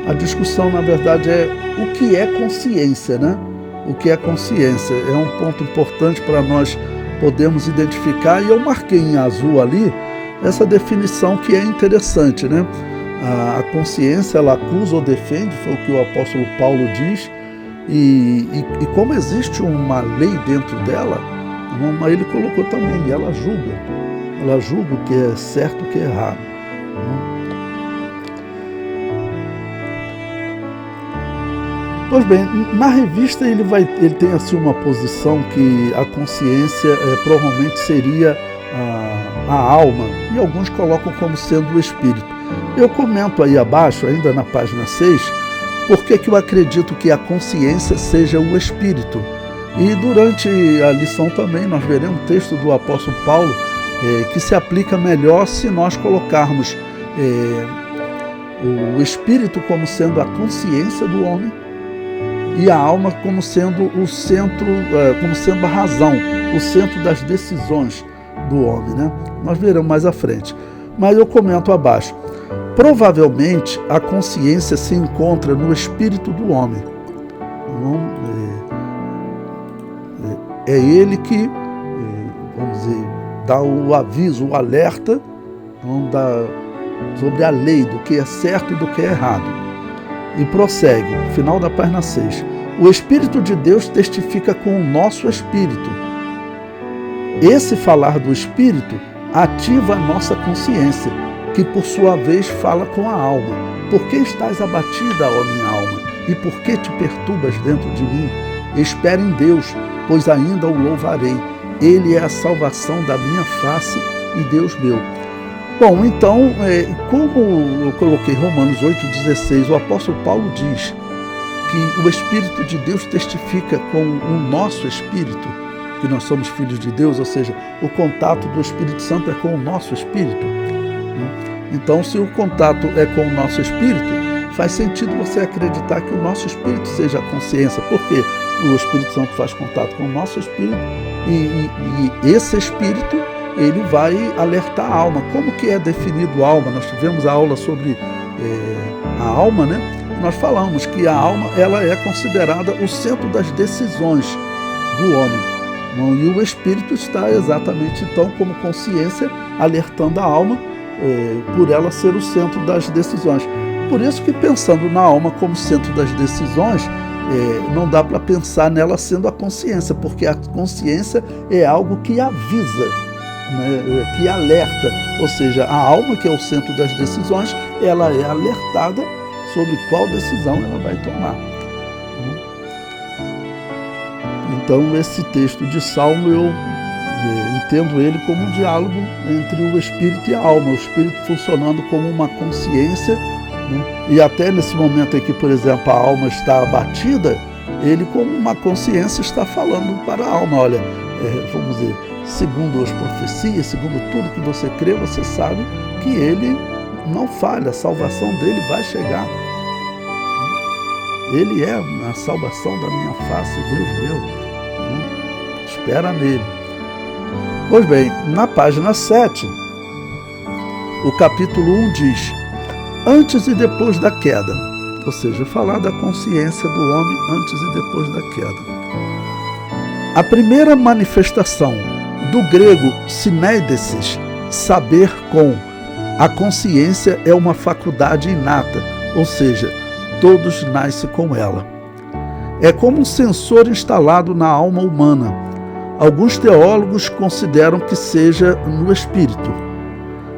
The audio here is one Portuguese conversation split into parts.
A discussão, na verdade, é o que é consciência, né? O que é consciência? É um ponto importante para nós podermos identificar, e eu marquei em azul ali essa definição que é interessante, né? A consciência, ela acusa ou defende, foi o que o apóstolo Paulo diz, e como existe uma lei dentro dela, ele colocou também, ela julga o que é certo e o que é errado. Pois bem, na revista ele tem assim uma posição que a consciência provavelmente seria a alma, e alguns colocam como sendo o espírito. Eu comento aí abaixo, ainda na página 6, por que eu acredito que a consciência seja o espírito. E durante a lição também nós veremos um texto do apóstolo Paulo que se aplica melhor se nós colocarmos o espírito como sendo a consciência do homem e a alma como sendo o centro, como sendo a razão, o centro das decisões do homem, né? Nós veremos mais à frente. Mas eu comento abaixo. Provavelmente a consciência se encontra no espírito do homem. É ele que, vamos dizer, dá o aviso, o alerta sobre a lei, do que é certo e do que é errado. E prossegue, final da página 6. O Espírito de Deus testifica com o nosso espírito. Esse falar do Espírito ativa a nossa consciência, que por sua vez fala com a alma. Por que estás abatida, ó minha alma? E por que te perturbas dentro de mim? Espera em Deus, pois ainda o louvarei. Ele é a salvação da minha face e Deus meu. Bom, então, como eu coloquei Romanos 8,16, o apóstolo Paulo diz que o Espírito de Deus testifica com o nosso espírito, que nós somos filhos de Deus, ou seja, o contato do Espírito Santo é com o nosso espírito. Então, se o contato é com o nosso espírito, faz sentido você acreditar que o nosso espírito seja a consciência, porque o Espírito Santo faz contato com o nosso espírito e esse espírito ele vai alertar a alma. Como que é definido a alma? Nós tivemos a aula sobre a alma, né? Nós falamos que a alma ela é considerada o centro das decisões do homem. E o espírito está exatamente então como consciência alertando a alma por ela ser o centro das decisões. Por isso que pensando na alma como centro das decisões, não dá para pensar nela sendo a consciência, porque a consciência é algo que avisa, né, que alerta, ou seja, a alma, que é o centro das decisões, ela é alertada sobre qual decisão ela vai tomar. Então, esse texto de Salmo, eu entendo ele como um diálogo entre o espírito e a alma, o espírito funcionando como uma consciência, né? E até nesse momento aqui, por exemplo, a alma está abatida, ele como uma consciência está falando para a alma, olha, vamos dizer, segundo as profecias, segundo tudo que você crê, você sabe que ele não falha, a salvação dele vai chegar. Ele é a salvação da minha face, Deus meu. Espera nele. Pois bem, na página 7, o capítulo 1 diz: antes e depois da queda, ou seja, falar da consciência do homem antes e depois da queda. A primeira manifestação do grego sineidesis, saber com. A consciência é uma faculdade inata, ou seja, todos nascem com ela. É como um sensor instalado na alma humana. Alguns teólogos consideram que seja no espírito.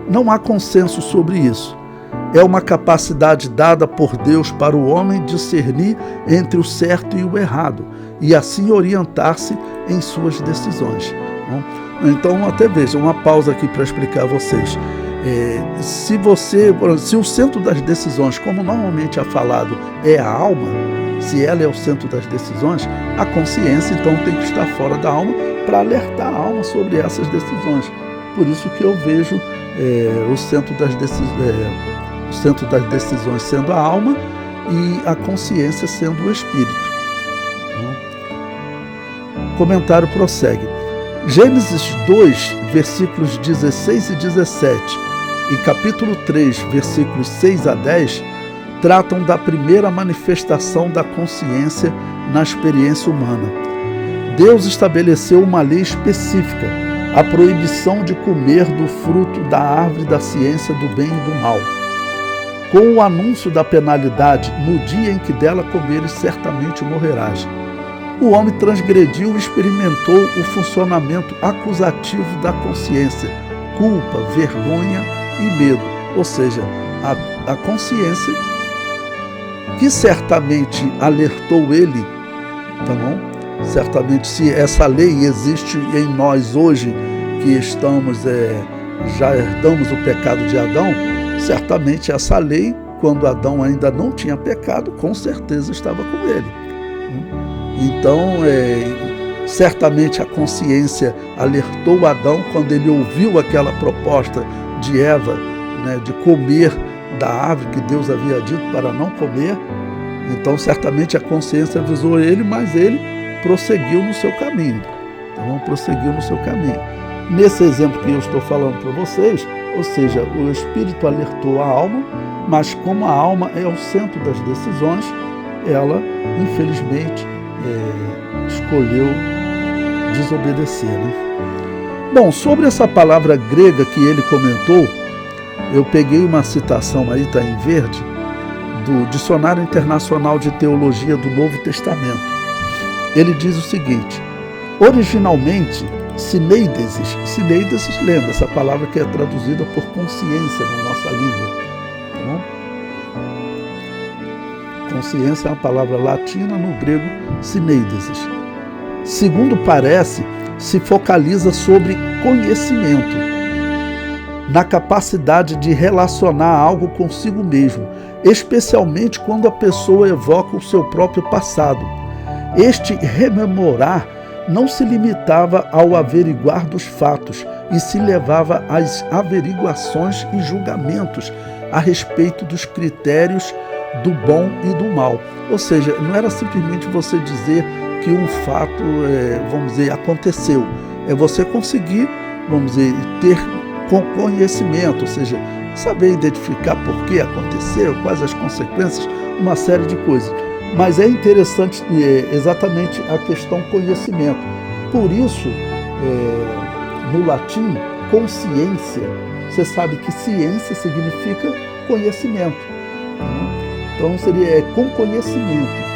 Não há consenso sobre isso. É uma capacidade dada por Deus para o homem discernir entre o certo e o errado, e assim orientar-se em suas decisões. Então, até veja, uma pausa aqui para explicar a vocês. Se o centro das decisões, como normalmente é falado, é a alma, se ela é o centro das decisões, a consciência então tem que estar fora da alma para alertar a alma sobre essas decisões. Por isso que eu vejo o centro das decisões sendo a alma e a consciência sendo o espírito. O comentário prossegue. Gênesis 2, versículos 16 e 17 e capítulo 3, versículos 6 a 10, tratam da primeira manifestação da consciência na experiência humana. Deus estabeleceu uma lei específica, a proibição de comer do fruto da árvore da ciência do bem e do mal. Com o anúncio da penalidade, no dia em que dela comeres, certamente morrerás. O homem transgrediu e experimentou o funcionamento acusativo da consciência, culpa, vergonha e medo, ou seja, a consciência que certamente alertou ele, tá bom? Certamente, se essa lei existe em nós hoje, que estamos, já herdamos o pecado de Adão, certamente essa lei, quando Adão ainda não tinha pecado, com certeza estava com ele. Então, certamente a consciência alertou Adão quando ele ouviu aquela proposta de Eva, né, de comer da árvore que Deus havia dito para não comer. Então, certamente a consciência avisou ele, mas ele prosseguiu no seu caminho. Então, prosseguiu no seu caminho. Nesse exemplo que eu estou falando para vocês, ou seja, o Espírito alertou a alma, mas como a alma é o centro das decisões, ela, infelizmente, escolheu desobedecer, né? Bom, sobre essa palavra grega que ele comentou, eu peguei uma citação aí, está em verde, do Dicionário Internacional de Teologia do Novo Testamento. Ele diz o seguinte: originalmente, sineidesis, lembra essa palavra que é traduzida por consciência na nossa língua, tá bom? Consciência é uma palavra latina, no grego, sineidesis. Segundo parece, se focaliza sobre conhecimento, na capacidade de relacionar algo consigo mesmo, especialmente quando a pessoa evoca o seu próprio passado. Este rememorar não se limitava ao averiguar dos fatos, e se levava às averiguações e julgamentos a respeito dos critérios do bom e do mal. Ou seja, não era simplesmente você dizer que um fato, vamos dizer, aconteceu. É você conseguir, vamos dizer, ter conhecimento, ou seja, saber identificar por que aconteceu, quais as consequências, uma série de coisas. Mas é interessante exatamente a questão conhecimento. Por isso, no latim, consciência, você sabe que ciência significa conhecimento. Então seria com conhecimento.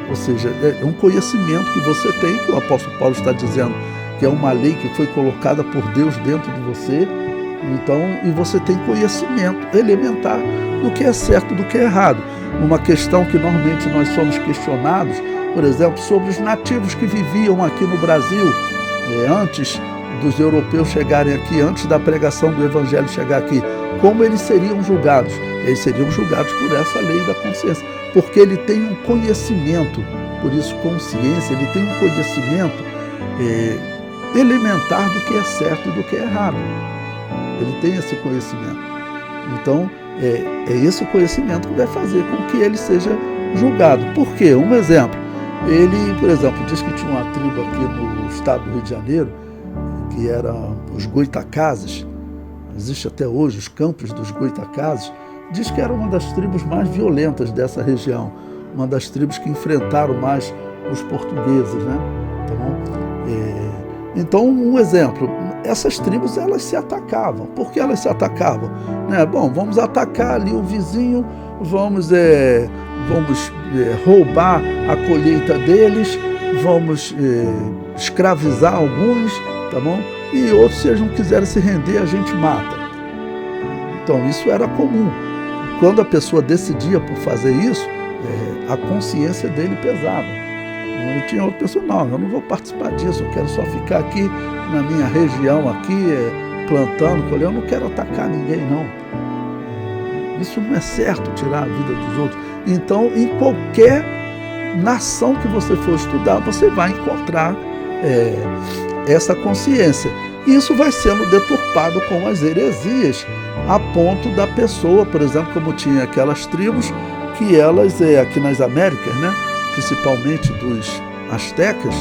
Ou seja, é um conhecimento que você tem, que o apóstolo Paulo está dizendo que é uma lei que foi colocada por Deus dentro de você. Então, e você tem conhecimento elementar do que é certo e do que é errado. Uma questão que normalmente nós somos questionados, por exemplo, sobre os nativos que viviam aqui no Brasil, antes dos europeus chegarem aqui, antes da pregação do evangelho chegar aqui, como eles seriam julgados? Eles seriam julgados por essa lei da consciência, porque ele tem um conhecimento, por isso consciência, ele tem um conhecimento elementar do que é certo e do que é errado. Ele tem esse conhecimento. Então, é esse conhecimento que vai fazer com que ele seja julgado. Por quê? Um exemplo. Ele, por exemplo, diz que tinha uma tribo aqui no estado do Rio de Janeiro, que eram os Goitacazes. Existe até hoje os campos dos Goitacazes. Diz que era uma das tribos mais violentas dessa região, uma das tribos que enfrentaram mais os portugueses, né? Então, um exemplo, essas tribos, elas se atacavam. Por que elas se atacavam? Bom, vamos atacar ali o vizinho, vamos roubar a colheita deles, vamos escravizar alguns, tá bom? E outros, se eles não quiserem se render, a gente mata. Então, isso era comum. Quando a pessoa decidia por fazer isso, a consciência dele pesava. Não tinha outra pessoa, não, eu não vou participar disso, eu quero só ficar aqui na minha região, aqui, plantando, colhendo, eu não quero atacar ninguém, não. Isso não é certo, tirar a vida dos outros. Então, em qualquer nação que você for estudar, você vai encontrar essa consciência. Isso vai sendo deturpado com as heresias, a ponto da pessoa, por exemplo, como tinha aquelas tribos, que elas, aqui nas Américas, né, principalmente dos astecas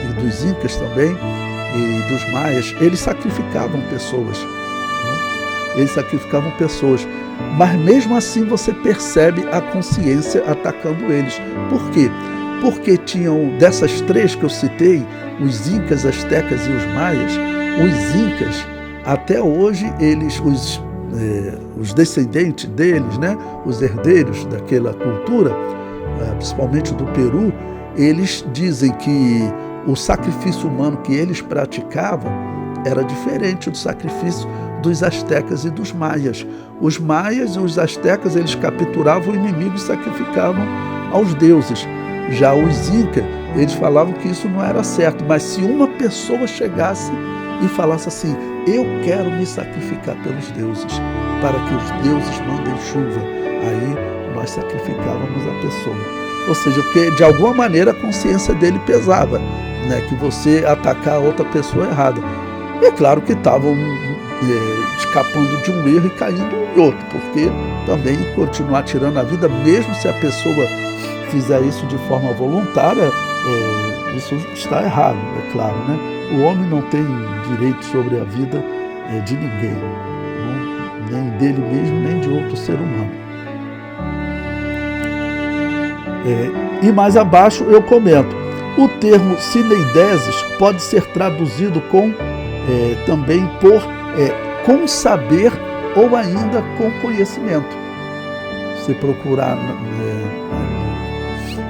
e dos incas também, e dos maias, eles sacrificavam pessoas. Eles sacrificavam pessoas. Mas mesmo assim você percebe a consciência atacando eles. Por quê? Porque tinham, dessas três que eu citei, os incas, astecas e os maias, os incas, até hoje, eles, os descendentes deles, né, os herdeiros daquela cultura, principalmente do Peru, eles dizem que o sacrifício humano que eles praticavam era diferente do sacrifício dos astecas e dos maias. Os maias e os astecas, eles capturavam o inimigo e sacrificavam aos deuses. Já os incas, eles falavam que isso não era certo, mas se uma pessoa chegasse e falasse assim: eu quero me sacrificar pelos deuses, para que os deuses mandem chuva, aí nós sacrificávamos a pessoa. Ou seja, porque de alguma maneira a consciência dele pesava, né, que você atacar a outra pessoa errada. E é claro que estavam escapando de um erro e caindo em outro, porque também continuar tirando a vida, mesmo se a pessoa fizer isso de forma voluntária, isso está errado, é claro, né? O homem não tem direito sobre a vida de ninguém, não? Nem dele mesmo, nem de outro ser humano. E mais abaixo eu comento, o termo sineideses pode ser traduzido também por com saber ou ainda com conhecimento. Se procurar no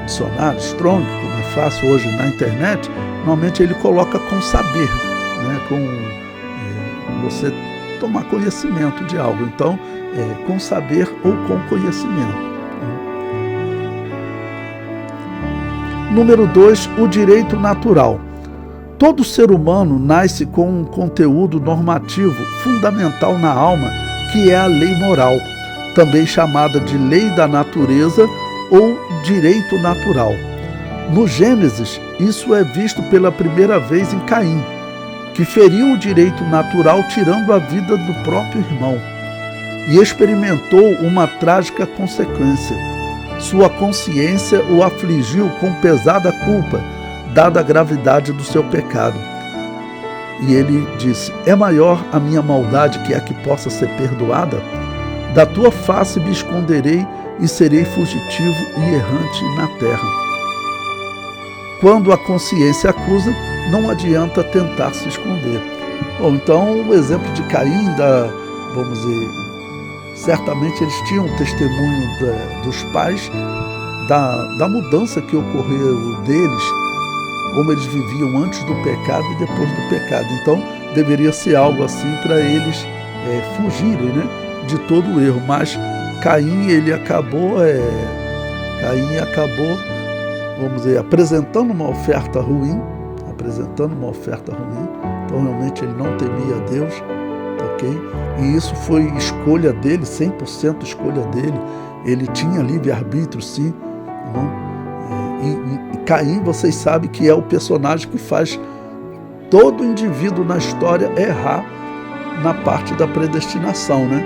dicionário Strong, como é fácil hoje na internet, normalmente ele coloca com saber, né, com você tomar conhecimento de algo. Então, com saber ou com conhecimento. Número 2, o direito natural. Todo ser humano nasce com um conteúdo normativo fundamental na alma, que é a lei moral, também chamada de lei da natureza ou direito natural. No Gênesis, isso é visto pela primeira vez em Caim, que feriu o direito natural tirando a vida do próprio irmão, e experimentou uma trágica consequência. Sua consciência o afligiu com pesada culpa, dada a gravidade do seu pecado. E ele disse: é maior a minha maldade que a que possa ser perdoada? Da tua face me esconderei e serei fugitivo e errante na terra. Quando a consciência acusa, não adianta tentar se esconder. Bom, então o exemplo de Caim, vamos dizer, certamente eles tinham um testemunho dos pais da mudança que ocorreu deles, como eles viviam antes do pecado e depois do pecado. Então deveria ser algo assim para eles fugirem, né, de todo o erro. Mas Caim acabou, vamos dizer, apresentando uma oferta ruim. Então realmente ele não temia a Deus, ok? E isso foi escolha dele, 100% escolha dele. Ele tinha livre-arbítrio, sim. E Caim, vocês sabem que é o personagem que faz todo indivíduo na história errar na parte da predestinação, né?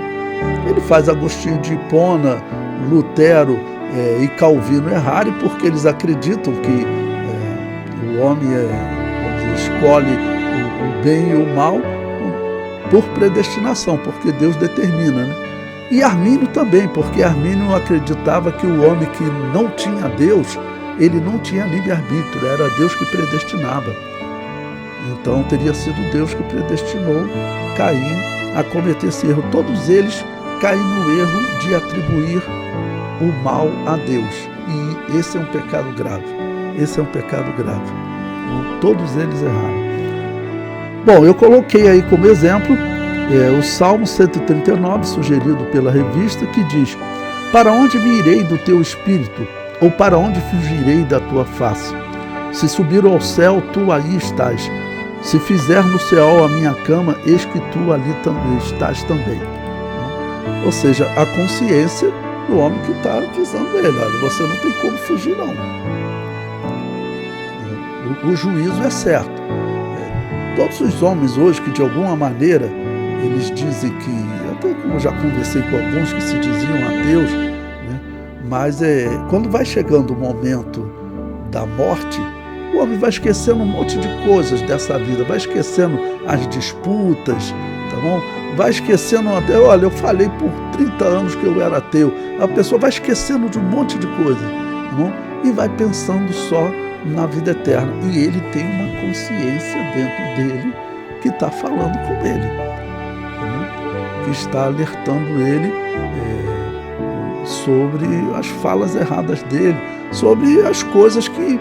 Ele faz Agostinho de Hipona, Lutero e Calvino errarem, porque eles acreditam que o homem escolhe o bem e o mal por predestinação, porque Deus determina, né? E Armínio também, porque Armínio acreditava que o homem que não tinha Deus, ele não tinha livre-arbítrio, era Deus que predestinava. Então teria sido Deus que predestinou Caim a cometer esse erro. Todos eles caem no erro de atribuir o mal a Deus. E esse é um pecado grave. Todos eles erraram. Bom, eu coloquei aí como exemplo o Salmo 139, sugerido pela revista, que diz: para onde me irei do teu espírito? Ou para onde fugirei da tua face? Se subir ao céu, tu aí estás. Se fizer no céu a minha cama, eis que tu ali estás também. Ou seja, a consciência do homem que está avisando ele: olha, você não tem como fugir, não. O juízo é certo. Todos os homens hoje que de alguma maneira eles dizem que, até como eu já conversei com alguns que se diziam ateus, né, mas quando vai chegando o momento da morte, o homem vai esquecendo um monte de coisas dessa vida, vai esquecendo as disputas, tá bom? Vai esquecendo até, olha, eu falei por 30 anos que eu era ateu. A pessoa vai esquecendo de um monte de coisa, tá bom? E vai pensando só na vida eterna. E ele tem uma consciência dentro dele que está falando com ele, tá bom? Que está alertando ele sobre as falas erradas dele, sobre as coisas que,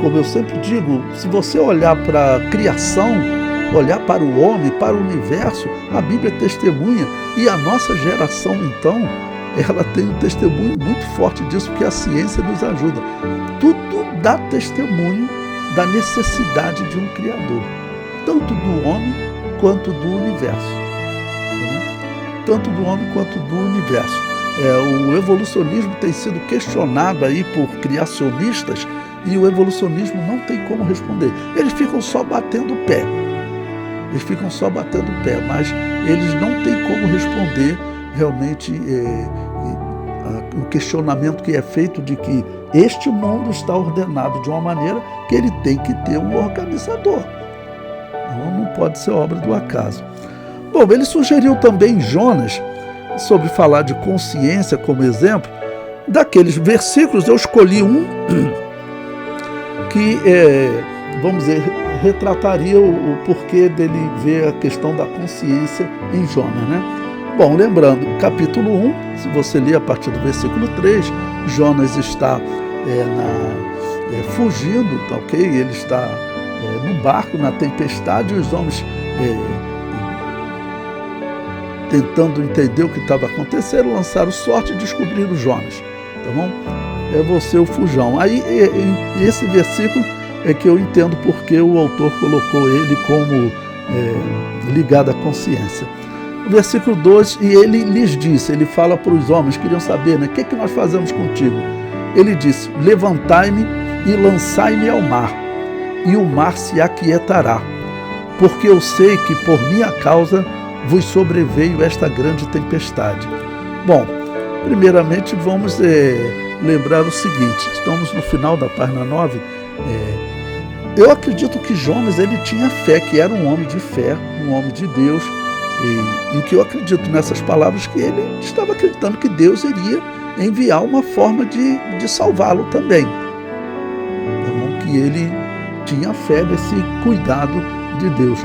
como eu sempre digo, se você olhar para a criação, olhar para o homem, para o universo, a Bíblia testemunha, e a nossa geração, então, ela tem um testemunho muito forte disso, porque a ciência nos ajuda. Tudo dá testemunho da necessidade de um Criador, tanto do homem quanto do universo. Tanto do homem quanto do universo. O evolucionismo tem sido questionado aí por criacionistas, e o evolucionismo não tem como responder. Eles ficam só batendo o pé. Mas eles não têm como responder realmente o questionamento que é feito de que este mundo está ordenado de uma maneira que ele tem que ter um organizador. Não pode ser obra do acaso. Bom, ele sugeriu também Jonas, sobre falar de consciência como exemplo. Daqueles versículos eu escolhi um que, vamos dizer, retrataria o porquê dele ver a questão da consciência em Jonas, né? Bom, lembrando, capítulo 1, se você ler a partir do versículo 3, Jonas está fugindo, tá, ok? Ele está no barco, na tempestade, e os homens tentando entender o que estava acontecendo, lançaram sorte e descobriram Jonas, tá bom? É você o fujão. Aí, esse versículo é que eu entendo porque o autor colocou ele como ligado à consciência. O versículo 2, e ele lhes disse, ele fala para os homens, queriam saber, né? O que nós fazemos contigo? Ele disse, levantai-me e lançai-me ao mar, e o mar se aquietará, porque eu sei que por minha causa vos sobreveio esta grande tempestade. Bom, primeiramente vamos lembrar o seguinte, estamos no final da página 9, eu acredito que Jonas ele tinha fé, que era um homem de fé, um homem de Deus, e que eu acredito nessas palavras que ele estava acreditando que Deus iria enviar uma forma de salvá-lo também. Então, que ele tinha fé nesse cuidado de Deus.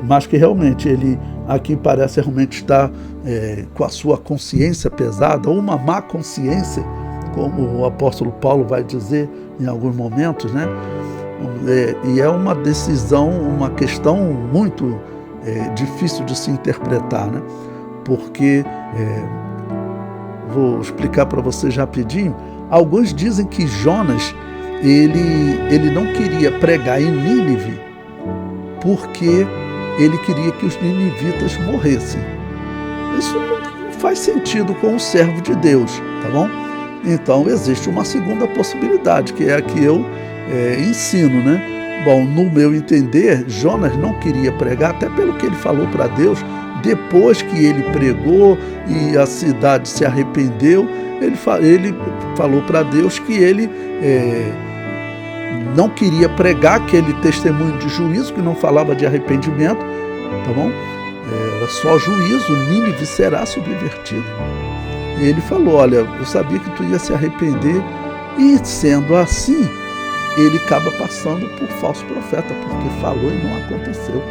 Mas que realmente ele aqui parece realmente estar com a sua consciência pesada, ou uma má consciência, como o apóstolo Paulo vai dizer em alguns momentos, né? E é uma decisão, uma questão muito difícil de se interpretar, né? Porque, vou explicar para vocês rapidinho, alguns dizem que Jonas, ele não queria pregar em Nínive, porque ele queria que os ninivitas morressem. Isso não faz sentido com o servo de Deus, tá bom? Então, existe uma segunda possibilidade, que é a que eu ensino, né? Bom, no meu entender, Jonas não queria pregar, até pelo que ele falou para Deus, depois que ele pregou e a cidade se arrependeu, ele falou para Deus que ele não queria pregar aquele testemunho de juízo, que não falava de arrependimento, tá bom? Era só juízo, Nínive será subvertido. E ele falou, olha, eu sabia que tu ia se arrepender, e sendo assim, ele acaba passando por falso profeta, porque falou e não aconteceu.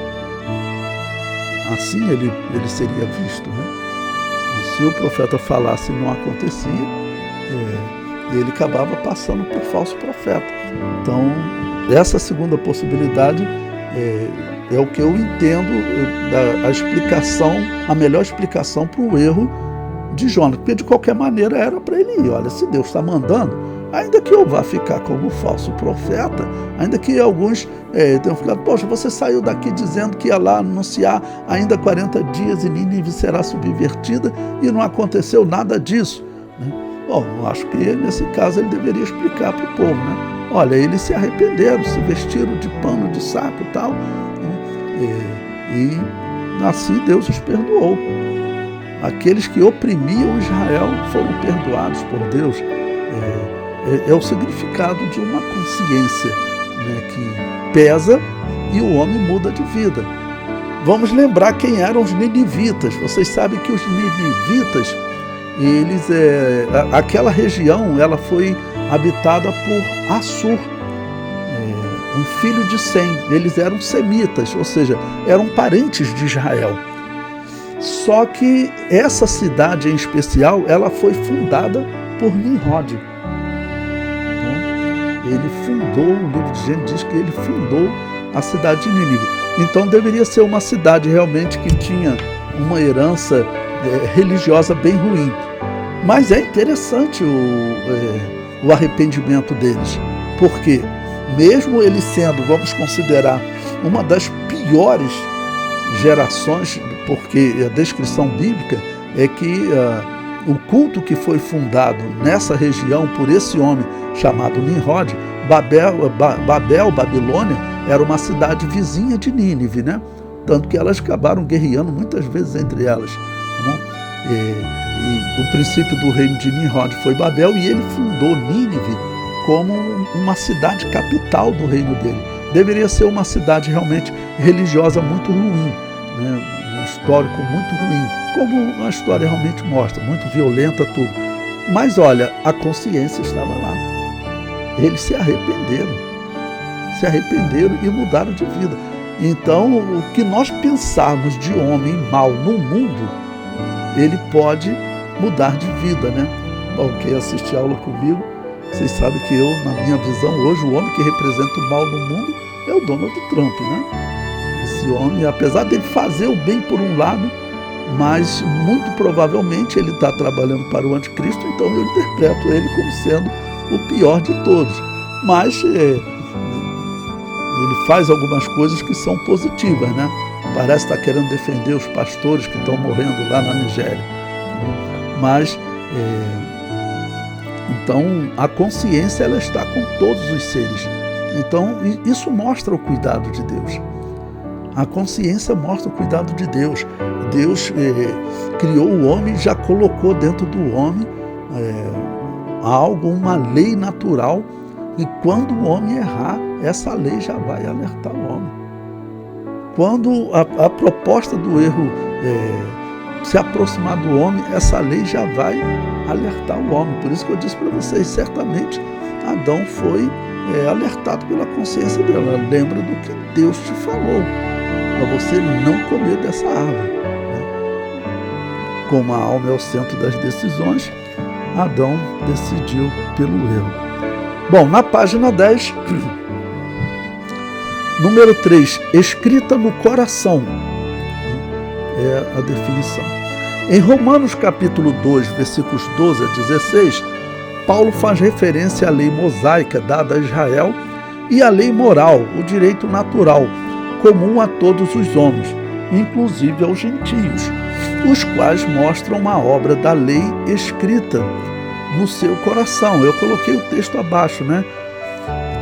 Assim ele seria visto, né? E se o profeta falasse e não acontecia, ele acabava passando por falso profeta. Então, essa segunda possibilidade é o que eu entendo a explicação, a melhor explicação para o erro de Jonas, porque de qualquer maneira era para ele ir. Olha, se Deus está mandando, ainda que eu vá ficar como falso profeta, ainda que alguns tenham ficado, poxa, você saiu daqui dizendo que ia lá anunciar ainda 40 dias e Nínive será subvertida e não aconteceu nada disso, né? Bom, eu acho que nesse caso ele deveria explicar para o povo, né? Olha, eles se arrependeram, se vestiram de pano de saco e tal, né? E assim Deus os perdoou. Aqueles que oprimiam Israel foram perdoados por Deus. É o significado de uma consciência, né, que pesa e o homem muda de vida. Vamos lembrar quem eram os ninivitas. Vocês sabem que os ninivitas, aquela região, ela foi habitada por Assur, um filho de Sem. Eles eram semitas, ou seja, eram parentes de Israel. Só que essa cidade em especial, ela foi fundada por Nimrod. Ele fundou, o livro de Gênesis diz que ele fundou a cidade de Nínive. Então deveria ser uma cidade realmente que tinha uma herança religiosa bem ruim. Mas é interessante o arrependimento deles, porque mesmo ele sendo, vamos considerar, uma das piores gerações, porque a descrição bíblica é que o culto que foi fundado nessa região por esse homem chamado Nimrod, Babilônia, era uma cidade vizinha de Nínive, né? Tanto que elas acabaram guerreando muitas vezes entre elas. E o princípio do reino de Nimrod foi Babel, e ele fundou Nínive como uma cidade capital do reino dele. Deveria ser uma cidade realmente religiosa muito ruim, né? Um histórico muito ruim, como a história realmente mostra, muito violenta, tudo. Mas olha, a consciência estava lá. Eles se arrependeram e mudaram de vida. Então, o que nós pensarmos de homem mau no mundo, ele pode mudar de vida, né? Bom, quem assistir a aula comigo, vocês sabem que eu, na minha visão, hoje o homem que representa o mal no mundo é o Donald Trump, né? Esse homem, apesar dele fazer o bem por um lado, mas muito provavelmente ele está trabalhando para o anticristo, então eu interpreto ele como sendo o pior de todos. Mas ele faz algumas coisas que são positivas, né? Parece estar querendo defender os pastores que estão morrendo lá na Nigéria. Mas, então, a consciência, ela está com todos os seres. Então, isso mostra o cuidado de Deus. A consciência mostra o cuidado de Deus. Deus criou o homem e já colocou dentro do homem algo, uma lei natural, e quando o homem errar, essa lei já vai alertar o homem. Quando a proposta do erro se aproximar do homem, essa lei já vai alertar o homem. Por isso que eu disse para vocês, certamente Adão foi alertado pela consciência dela. Lembra do que Deus te falou, para você não comer dessa árvore, né? Como a alma é o centro das decisões, Adão decidiu pelo erro. Bom, na página 10, número 3, escrita no coração, é a definição. Em Romanos capítulo 2, versículos 12 a 16, Paulo faz referência à lei mosaica dada a Israel e à lei moral, o direito natural, comum a todos os homens, inclusive aos gentios, os quais mostram a obra da lei escrita no seu coração. Eu coloquei o texto abaixo, né?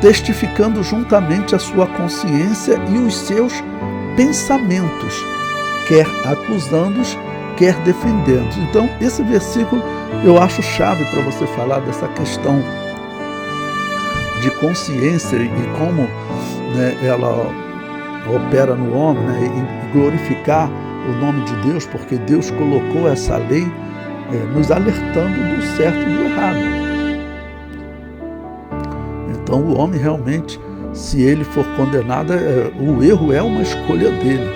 Testificando juntamente a sua consciência e os seus pensamentos, quer acusando-os, quer defendendo. Então, esse versículo eu acho chave para você falar dessa questão de consciência e como, né, ela opera no homem, né, e glorificar o nome de Deus, porque Deus colocou essa lei nos alertando do certo e do errado. Então o homem realmente, se ele for condenado, o erro é uma escolha dele.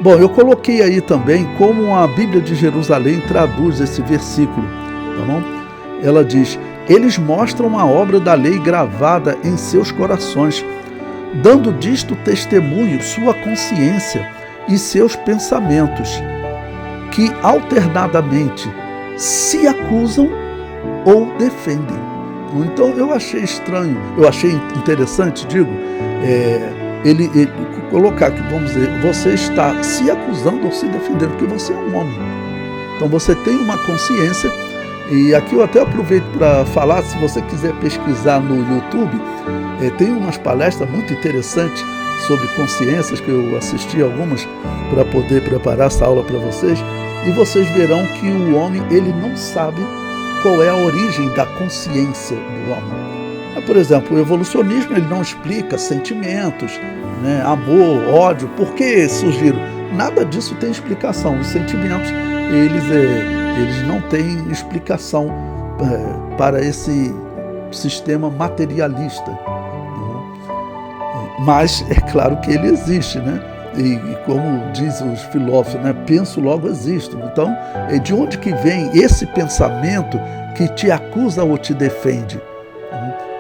Bom, eu coloquei aí também como a Bíblia de Jerusalém traduz esse versículo, tá bom? Ela diz: eles mostram a obra da lei gravada em seus corações, dando disto testemunho sua consciência e seus pensamentos, que alternadamente se acusam ou defendem. Então eu achei estranho, eu achei interessante, ele colocar que, vamos dizer, você está se acusando ou se defendendo, porque você é um homem. Então você tem uma consciência, e aqui eu até aproveito para falar, se você quiser pesquisar no YouTube, tem umas palestras muito interessantes sobre consciências, que eu assisti algumas para poder preparar essa aula para vocês, e vocês verão que o homem, ele não sabe qual é a origem da consciência do homem. Por exemplo, o evolucionismo, ele não explica sentimentos, né, amor, ódio, por que surgiram? Nada disso tem explicação. Os sentimentos, eles não têm explicação para esse sistema materialista. Mas é claro que ele existe, né? E como dizem os filósofos, né? Penso, logo existo. Então, de onde que vem esse pensamento que te acusa ou te defende?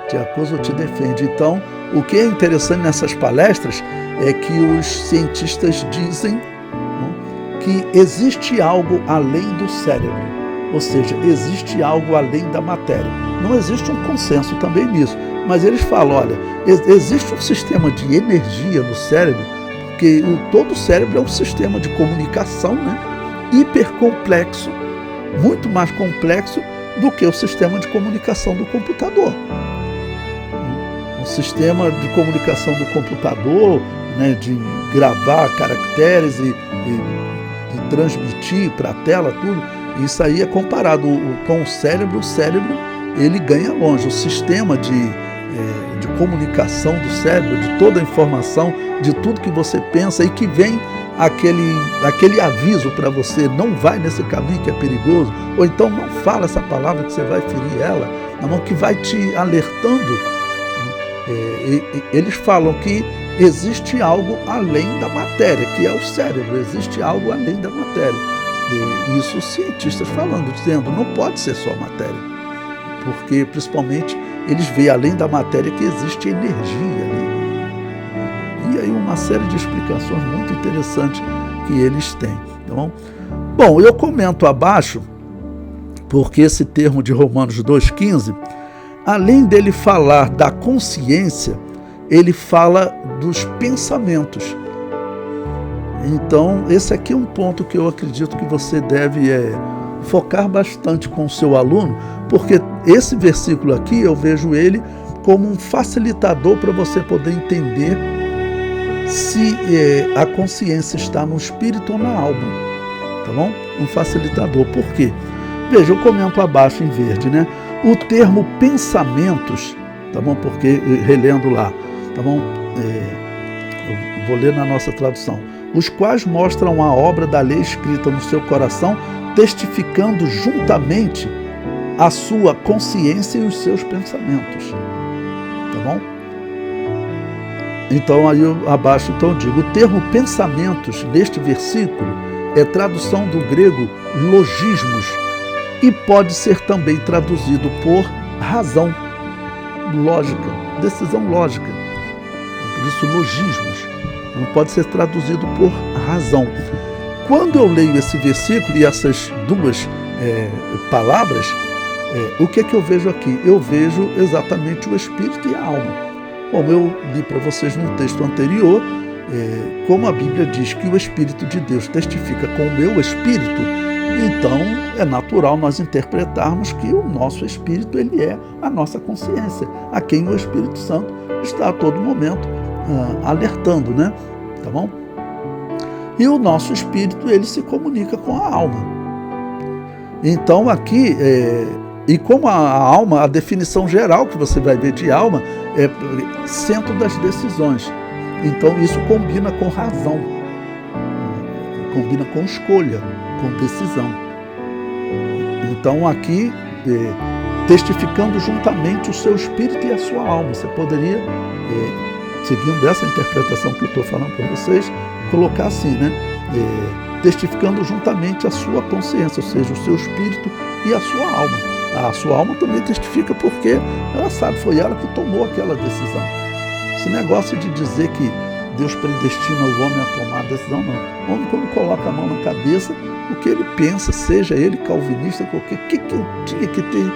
Te acusa ou te defende. Então, o que é interessante nessas palestras é que os cientistas dizem que existe algo além do cérebro, ou seja, existe algo além da matéria. Não existe um consenso também nisso, mas eles falam, olha, existe um sistema de energia no cérebro, porque todo o cérebro é um sistema de comunicação, né, hipercomplexo, muito mais complexo do que o sistema de comunicação do computador. O sistema de comunicação do computador, né, de gravar caracteres e transmitir para a tela, tudo, isso aí é comparado com o cérebro ele ganha longe. O sistema de comunicação do cérebro, de toda a informação, de tudo que você pensa e que vem aquele aviso para você, não vai nesse caminho que é perigoso, ou então não fala essa palavra que você vai ferir ela, na mão que vai te alertando. Eles falam que existe algo além da matéria, que é o cérebro, existe algo além da matéria. E isso os cientistas falando, dizendo, não pode ser só matéria, porque principalmente eles veem além da matéria que existe energia ali. E aí uma série de explicações muito interessantes que eles têm. Tá bom? Bom, eu comento abaixo, porque esse termo de Romanos 2,15, além dele falar da consciência, ele fala dos pensamentos. Então, esse aqui é um ponto que eu acredito que você deve focar bastante com o seu aluno, porque esse versículo aqui eu vejo ele como um facilitador para você poder entender se a consciência está no espírito ou na alma, tá bom? Um facilitador. Por quê? Veja, eu comento abaixo em verde, né? O termo pensamentos, tá bom? Porque, relendo lá, tá bom? Eu vou ler na nossa tradução. Os quais mostram a obra da lei escrita no seu coração, testificando juntamente a sua consciência e os seus pensamentos. Tá bom? Então, aí abaixo eu digo, o termo pensamentos, neste versículo, é tradução do grego logismos, e pode ser também traduzido por razão, lógica, decisão lógica. Por isso, logismos. Não pode ser traduzido por razão. Quando eu leio esse versículo e essas duas palavras, o que é que eu vejo aqui? Eu vejo exatamente o espírito e a alma. Como eu li para vocês num texto anterior, como a Bíblia diz que o Espírito de Deus testifica com o meu espírito, então é natural nós interpretarmos que o nosso espírito ele é a nossa consciência, a quem o Espírito Santo está a todo momento alertando, né? Tá bom? E o nosso espírito, ele se comunica com a alma. Então aqui, e como a alma, a definição geral que você vai ver de alma é centro das decisões. Então isso combina com razão, combina com escolha, com decisão. Então aqui, testificando juntamente o seu espírito e a sua alma, você poderia seguindo essa interpretação que eu estou falando para vocês, colocar assim, né? Testificando juntamente a sua consciência, ou seja, o seu espírito e a sua alma. A sua alma também testifica porque ela sabe, foi ela que tomou aquela decisão. Esse negócio de dizer que Deus predestina o homem a tomar a decisão, não. O homem, quando coloca a mão na cabeça, o que ele pensa, seja ele calvinista, qualquer, o que eu tinha que ter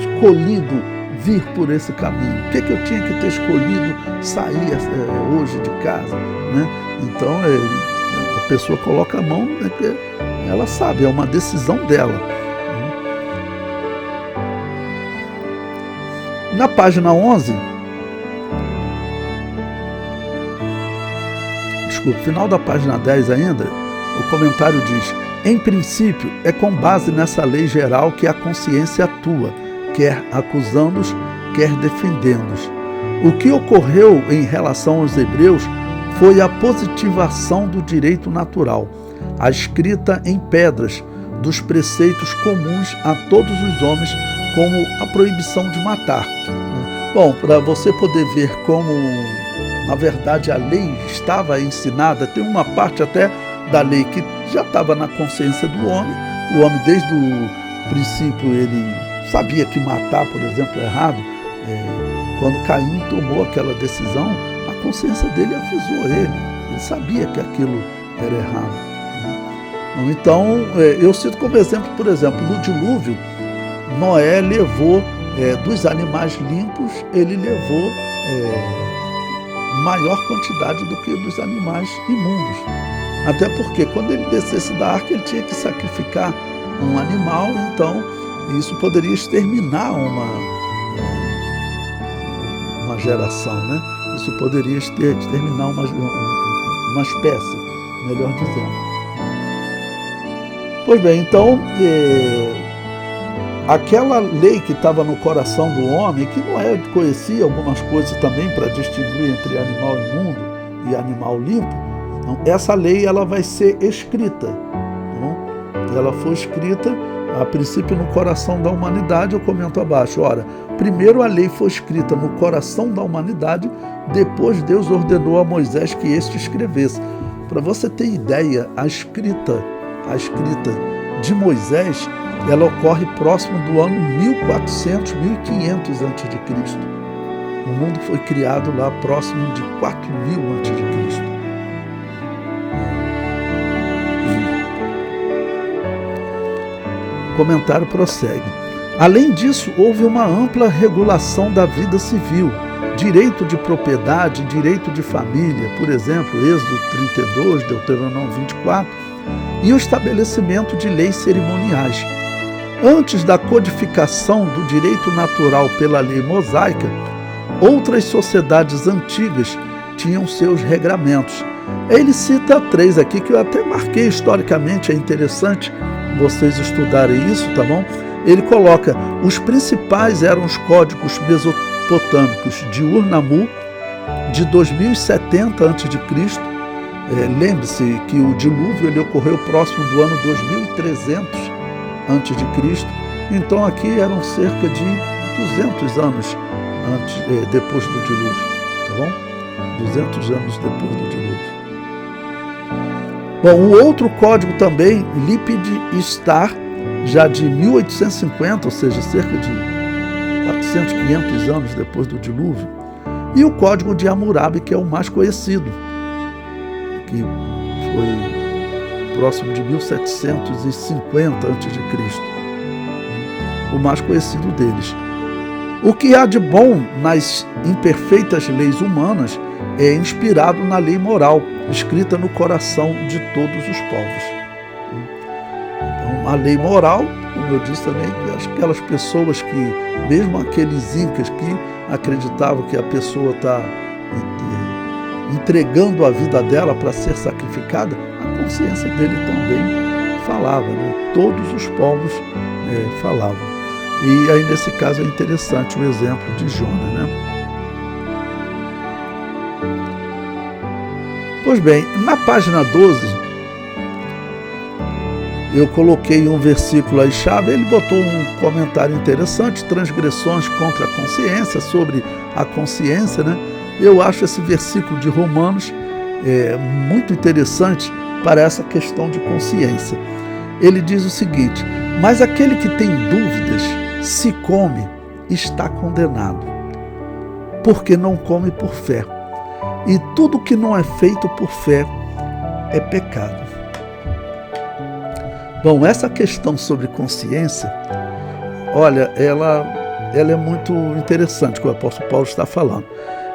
escolhido vir por esse caminho? O que eu tinha que ter escolhido sair hoje de casa? Né? Então, a pessoa coloca a mão, né, ela sabe, é uma decisão dela. Na página 11, final da página 10 ainda, o comentário diz: em princípio, é com base nessa lei geral que a consciência atua, quer acusando-os, quer defendendo-os. O que ocorreu em relação aos hebreus foi a positivação do direito natural, a escrita em pedras dos preceitos comuns a todos os homens, como a proibição de matar. Bom, para você poder ver como, na verdade, a lei estava ensinada, tem uma parte até da lei que já estava na consciência do homem. O homem, desde o princípio, ele sabia que matar, por exemplo, é errado. Quando Caim tomou aquela decisão, a consciência dele avisou ele. Ele sabia que aquilo era errado. Então, eu cito como exemplo, por exemplo, no dilúvio, Noé levou dos animais limpos, ele levou maior quantidade do que dos animais imundos. Até porque quando ele descesse da arca, ele tinha que sacrificar um animal, então isso poderia exterminar uma geração, né? Isso poderia exterminar uma espécie, melhor dizendo. Pois bem, então, aquela lei que estava no coração do homem, que Noé conhecia algumas coisas também para distinguir entre animal imundo e animal limpo, então, essa lei ela vai ser escrita. Então, ela foi escrita, a princípio, no coração da humanidade. Eu comento abaixo. Ora, primeiro a lei foi escrita no coração da humanidade, depois Deus ordenou a Moisés que este escrevesse. Para você ter ideia, a escrita de Moisés, ela ocorre próximo do ano 1400, 1500 a.C. O mundo foi criado lá próximo de 4000 a.C. O comentário prossegue. Além disso, houve uma ampla regulação da vida civil, direito de propriedade, direito de família, por exemplo, Êxodo 32, Deuteronômio 24, e o estabelecimento de leis cerimoniais. Antes da codificação do direito natural pela lei mosaica, outras sociedades antigas tinham seus regramentos. Ele cita 3 aqui que eu até marquei historicamente, é interessante vocês estudarem isso, tá bom? Ele coloca, os principais eram os códigos mesopotâmicos de Ur-Nammu, de 2070 a.C., lembre-se que o dilúvio ele ocorreu próximo do ano 2300 a.C., então aqui eram cerca de 200 anos depois do dilúvio, tá bom? 200 anos depois do dilúvio. Bom, o outro código também, Lipid Star, já de 1850, ou seja, cerca de 400, 500 anos depois do dilúvio, e o código de Hammurabi, que é o mais conhecido, que foi próximo de 1750 a.C., o mais conhecido deles. O que há de bom nas imperfeitas leis humanas é inspirado na lei moral, escrita no coração de todos os povos. Então, a lei moral, como eu disse também, aquelas pessoas que, mesmo aqueles incas que acreditavam que a pessoa está entregando a vida dela para ser sacrificada, a consciência dele também falava, né? Todos os povos falavam. E aí, nesse caso, é interessante o exemplo de Jonas, né? Pois bem, na página 12, eu coloquei um versículo aí chave, ele botou um comentário interessante, transgressões contra a consciência, sobre a consciência, né? Eu acho esse versículo de Romanos muito interessante para essa questão de consciência. Ele diz o seguinte: mas aquele que tem dúvidas, se come, está condenado, porque não come por fé. E tudo que não é feito por fé é pecado. Bom, essa questão sobre consciência, olha, ela é muito interessante, que o apóstolo Paulo está falando.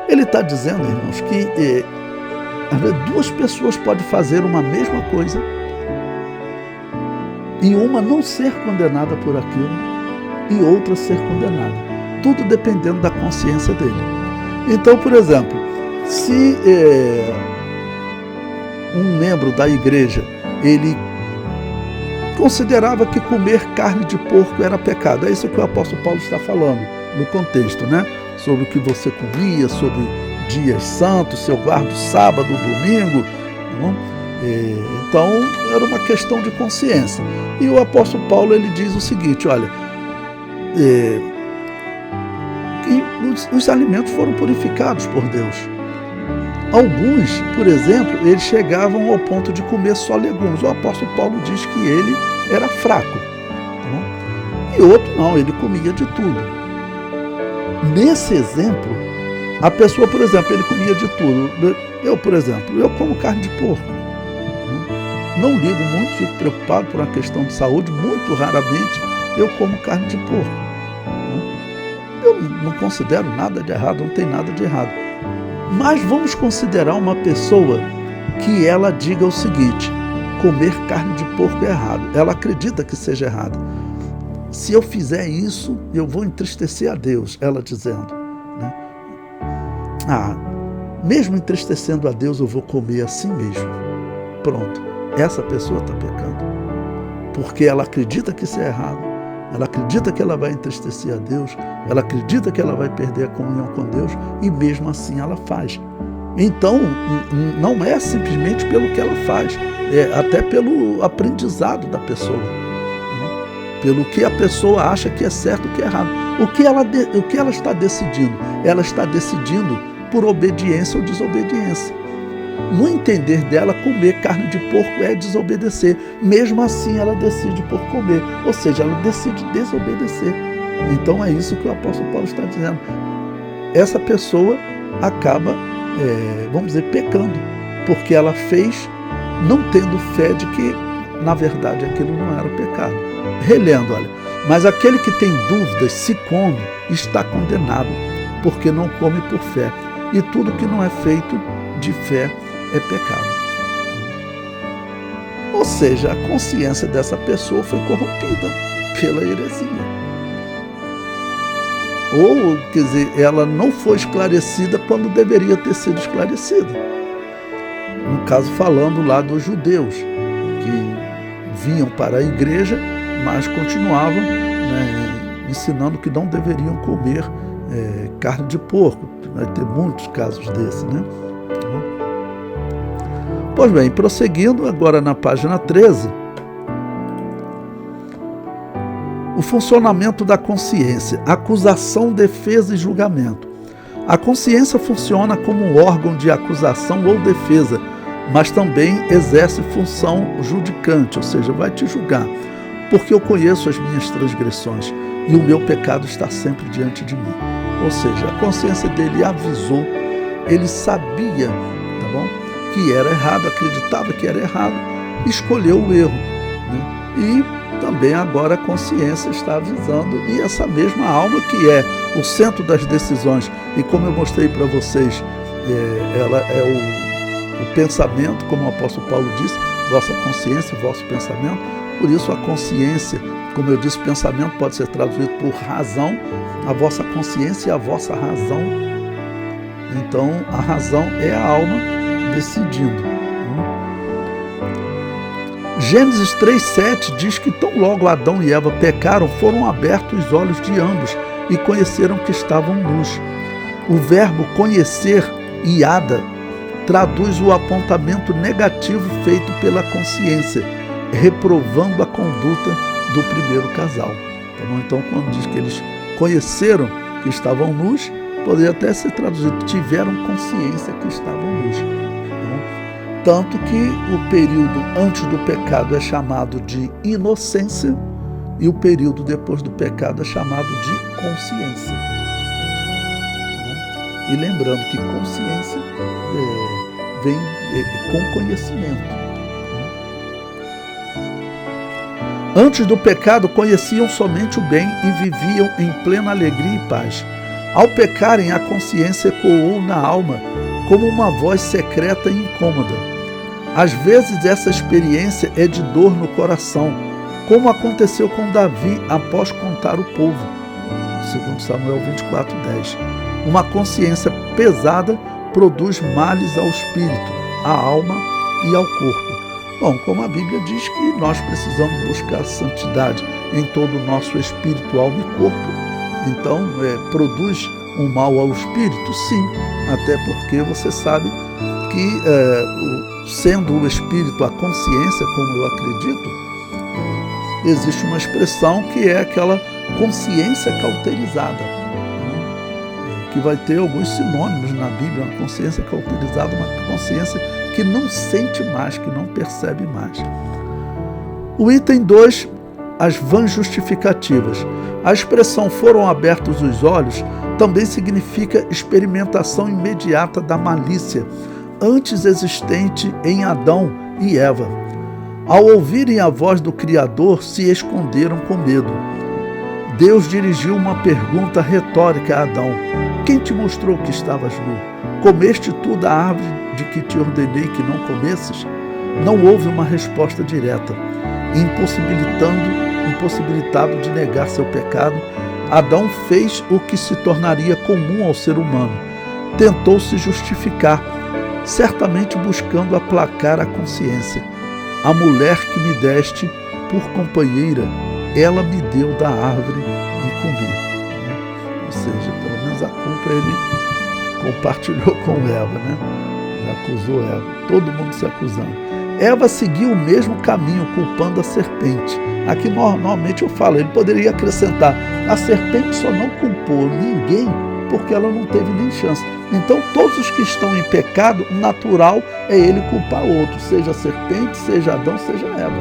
Ele está dizendo, irmãos, que duas pessoas podem fazer uma mesma coisa e uma não ser condenada por aquilo e outra ser condenada. Tudo dependendo da consciência dele. Então, por exemplo, se um membro da igreja, ele considerava que comer carne de porco era pecado. É isso que o apóstolo Paulo está falando no contexto, né? sobre o que você comia, sobre dias santos, se eu guardo sábado, domingo. Não? Então, era uma questão de consciência. E o apóstolo Paulo, ele diz o seguinte, olha, que os alimentos foram purificados por Deus. Alguns, por exemplo, eles chegavam ao ponto de comer só legumes. O apóstolo Paulo diz que ele era fraco. Não? E outro não, ele comia de tudo. Nesse exemplo, a pessoa, por exemplo, ele comia de tudo. Eu, por exemplo, eu como carne de porco. Não ligo muito, fico preocupado por uma questão de saúde, muito raramente eu como carne de porco. Eu não considero nada de errado, não tem nada de errado. Mas vamos considerar uma pessoa que ela diga o seguinte, comer carne de porco é errado. Ela acredita que seja errado. Se eu fizer isso, eu vou entristecer a Deus, ela dizendo. Né? Mesmo entristecendo a Deus, eu vou comer assim mesmo. Pronto, essa pessoa está pecando. Porque ela acredita que isso é errado. Ela acredita que ela vai entristecer a Deus, ela acredita que ela vai perder a comunhão com Deus e mesmo assim ela faz. Então, não é simplesmente pelo que ela faz, é até pelo aprendizado da pessoa, né? Pelo que a pessoa acha que é certo e que é errado. O que ela está decidindo? Ela está decidindo por obediência ou desobediência. No entender dela, comer carne de porco é desobedecer. Mesmo assim, ela decide por comer. Ou seja, ela decide desobedecer. Então, é isso que o apóstolo Paulo está dizendo. Essa pessoa acaba, vamos dizer, pecando. Porque ela fez não tendo fé de que, na verdade, aquilo não era pecado. Relendo, olha. Mas aquele que tem dúvidas, se come, está condenado, porque não come por fé. E tudo que não é feito de fé é pecado. Ou seja, a consciência dessa pessoa foi corrompida pela heresia. Ou, quer dizer, ela não foi esclarecida quando deveria ter sido esclarecida. No caso, falando lá dos judeus, que vinham para a igreja, mas continuavam, né, ensinando que não deveriam comer carne de porco. Vai ter muitos casos desses, né? Pois bem, prosseguindo agora na página 13, o funcionamento da consciência, acusação, defesa e julgamento. A consciência funciona como um órgão de acusação ou defesa, mas também exerce função judicante, ou seja, vai te julgar, porque eu conheço as minhas transgressões e o meu pecado está sempre diante de mim. Ou seja, a consciência dele avisou, ele sabia, tá bom, que era errado, acreditava que era errado, escolheu o erro, né? E também agora a consciência está avisando, e essa mesma alma que é o centro das decisões, e como eu mostrei para vocês, ela é o pensamento, como o apóstolo Paulo disse, vossa consciência, vosso pensamento. Por isso a consciência, como eu disse, pensamento pode ser traduzido por razão, a vossa consciência e a vossa razão. Então a razão é a alma decidindo. Gênesis 3,7 diz que tão logo Adão e Eva pecaram, foram abertos os olhos de ambos e conheceram que estavam nus. O verbo conhecer, iada, traduz o apontamento negativo feito pela consciência, reprovando a conduta do primeiro casal. Então, quando diz que eles conheceram que estavam nus, poderia até ser traduzido, tiveram consciência que estavam nus. Tanto que o período antes do pecado é chamado de inocência e o período depois do pecado é chamado de consciência. E lembrando que consciência vem com conhecimento. Antes do pecado conheciam somente o bem e viviam em plena alegria e paz. Ao pecarem, a consciência ecoou na alma como uma voz secreta e incômoda. Às vezes essa experiência é de dor no coração, como aconteceu com Davi após contar o povo, segundo Samuel 24:10. Uma consciência pesada produz males ao espírito, à alma e ao corpo. Bom, como a Bíblia diz que nós precisamos buscar santidade em todo o nosso espírito, alma e corpo, então produz um mal ao espírito? Sim, até porque você sabe que, sendo o espírito a consciência, como eu acredito, existe uma expressão que é aquela consciência cauterizada, né? Que vai ter alguns sinônimos na Bíblia. Uma consciência cauterizada, uma consciência que não sente mais, que não percebe mais. O item 2, as vãs justificativas. A expressão "foram abertos os olhos" também significa experimentação imediata da malícia, antes existente em Adão e Eva. Ao ouvirem a voz do Criador, se esconderam com medo. Deus dirigiu uma pergunta retórica a Adão: quem te mostrou que estavas nu? Comeste tu da árvore de que te ordenei que não comesses? Não houve uma resposta direta. Impossibilitado de negar seu pecado, Adão fez o que se tornaria comum ao ser humano. Tentou se justificar, certamente buscando aplacar a consciência. A mulher que me deste por companheira, ela me deu da árvore e comi. Ou seja, pelo menos a culpa ele compartilhou com Eva, né? Ele acusou Eva, todo mundo se acusando. Eva seguiu o mesmo caminho, culpando a serpente. Aqui normalmente eu falo, ele poderia acrescentar: a serpente só não culpou ninguém porque ela não teve nem chance. Então todos os que estão em pecado, natural é ele culpar outro, seja a serpente, seja Adão, seja Eva.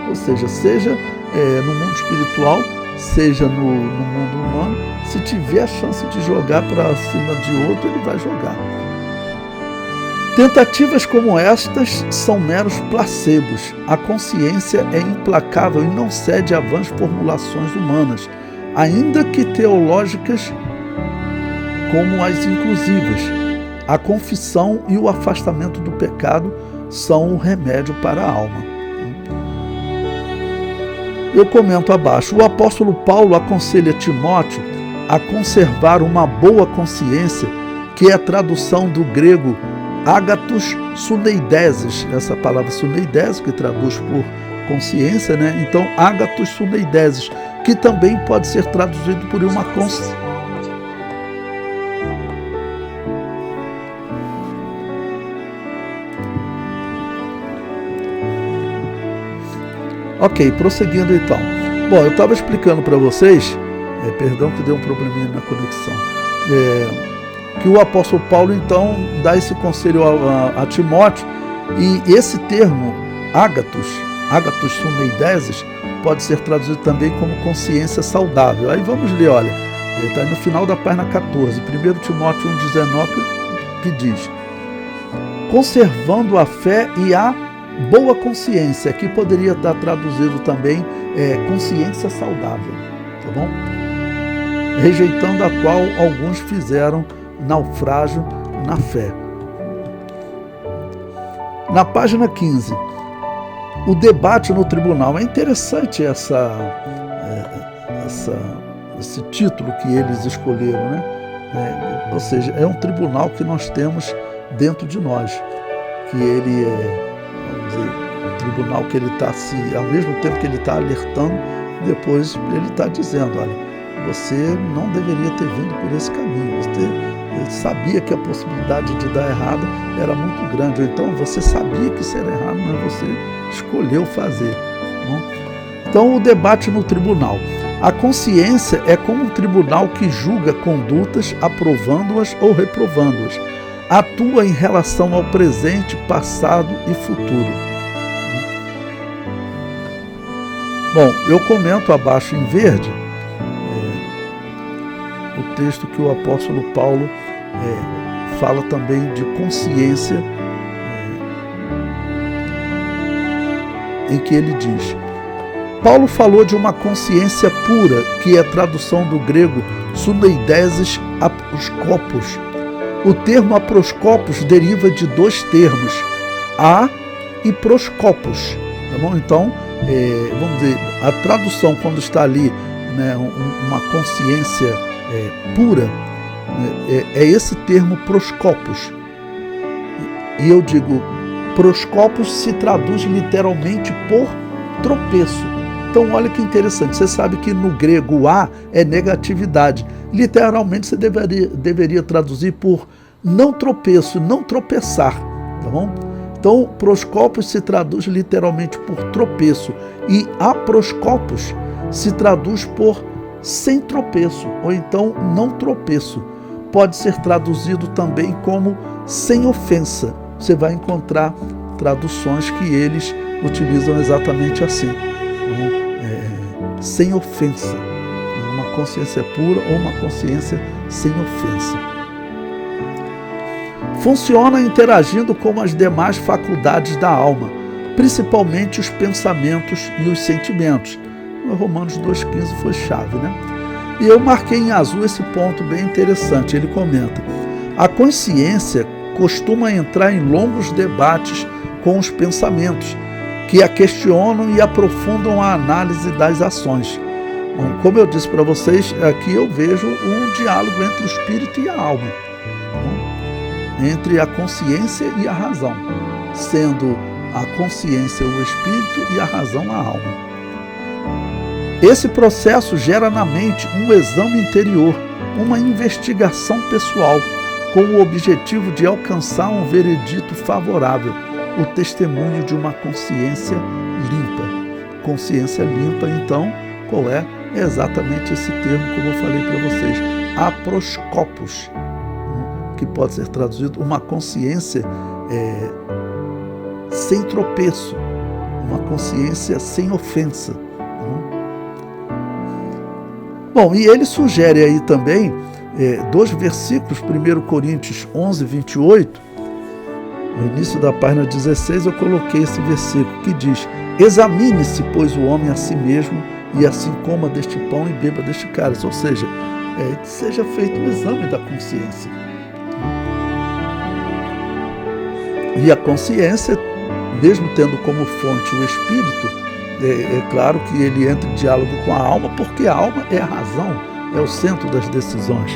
Ou seja no mundo espiritual, seja no mundo humano, se tiver a chance de jogar para cima de outro, ele vai jogar. Tentativas como estas são meros placebos. A consciência é implacável e não cede a vãs formulações humanas, ainda que teológicas como as inclusivas. A confissão e o afastamento do pecado são o remédio para a alma. Eu comento abaixo. O apóstolo Paulo aconselha Timóteo a conservar uma boa consciência, que é a tradução do grego ágatos suneideses, essa palavra suneideses, que traduz por consciência, né? Então, ágatos suneideses, que também pode ser traduzido por uma consciência. Ok, prosseguindo então. Bom, eu estava explicando para vocês, perdão que deu um probleminha na conexão, que o apóstolo Paulo então dá esse conselho a Timóteo, e esse termo ágatos suneideses, pode ser traduzido também como consciência saudável. Aí vamos ler, olha, está no final da página 14, 1 Timóteo 1,19, que diz: conservando a fé e a boa consciência, que poderia estar traduzido também consciência saudável, tá bom? Rejeitando a qual alguns fizeram naufrágio na fé. Na página 15, o debate no tribunal. É interessante esse título que eles escolheram, né? Ou seja, é um tribunal que nós temos dentro de nós, que ele vamos dizer, um tribunal que ele está ao mesmo tempo que ele está alertando, depois ele está dizendo: olha, você não deveria ter vindo por esse caminho, você sabia que a possibilidade de dar errado era muito grande, ou então você sabia que isso era errado, mas você escolheu fazer. Então, o debate no tribunal. A consciência é como um tribunal que julga condutas, aprovando-as ou reprovando-as. Atua em relação ao presente, passado e futuro. Bom, eu comento abaixo em verde o texto que o apóstolo Paulo fala também de consciência, em que ele diz: Paulo falou de uma consciência pura, que é a tradução do grego suneideses aproskopos. O termo aproskopos deriva de dois termos, a e proskopos, tá bom? Então, vamos dizer, a tradução quando está ali, né, uma consciência pura, né, é esse termo proskopos. E eu digo, proskopos se traduz literalmente por tropeço. Então, olha que interessante, você sabe que no grego a é negatividade, Literalmente você deveria traduzir por não tropeço, não tropeçar, tá bom? Então, proscopos se traduz literalmente por tropeço e aproscopos se traduz por sem tropeço, ou então não tropeço. Pode ser traduzido também como sem ofensa. Você vai encontrar traduções que eles utilizam exatamente assim, sem ofensa, uma consciência pura ou uma consciência sem ofensa. Funciona interagindo com as demais faculdades da alma, principalmente os pensamentos e os sentimentos. Romanos 2,15 foi chave, né? E eu marquei em azul esse ponto bem interessante. Ele comenta: a consciência costuma entrar em longos debates com os pensamentos, que a questionam e aprofundam a análise das ações. Bom, como eu disse para vocês, aqui eu vejo um diálogo entre o espírito e a alma, entre a consciência e a razão, sendo a consciência o espírito e a razão a alma. Esse processo gera na mente um exame interior, uma investigação pessoal, com o objetivo de alcançar um veredito favorável, o testemunho de uma consciência limpa. Consciência limpa, então, qual é? É exatamente esse termo, como eu falei para vocês, aproscopos, que pode ser traduzido uma consciência sem tropeço, uma consciência sem ofensa. Bom, e ele sugere aí também dois versículos, 1 Coríntios 11, 28, no início da página 16 eu coloquei esse versículo que diz: examine-se, pois, o homem a si mesmo, e assim coma deste pão e beba deste cálice, ou seja, que seja feito um exame da consciência. E a consciência, mesmo tendo como fonte o espírito, é claro que ele entra em diálogo com a alma, porque a alma é a razão, é o centro das decisões.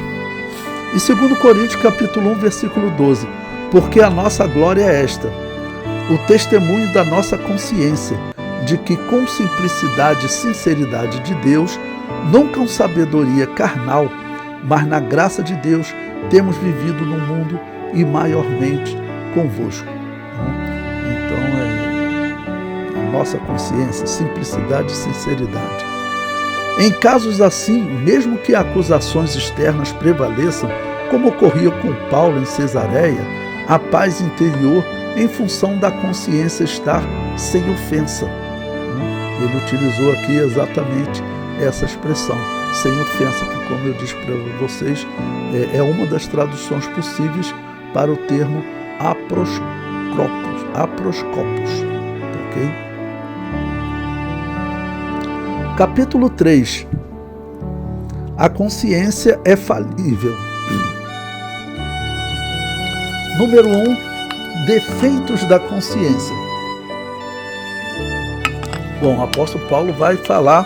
E 2 Coríntios capítulo 1, versículo 12, porque a nossa glória é esta, o testemunho da nossa consciência, de que com simplicidade e sinceridade de Deus, não com sabedoria carnal, mas na graça de Deus, temos vivido no mundo e maiormente convosco. Então, nossa consciência, simplicidade e sinceridade. Em casos assim, mesmo que acusações externas prevaleçam, como ocorria com Paulo em Cesareia, a paz interior em função da consciência estar sem ofensa. Ele utilizou aqui exatamente essa expressão, sem ofensa, que, como eu disse para vocês, é uma das traduções possíveis para o termo aproscopos. Ok? Capítulo 3. A consciência é falível. Número 1. Defeitos da consciência. Bom, o apóstolo Paulo vai falar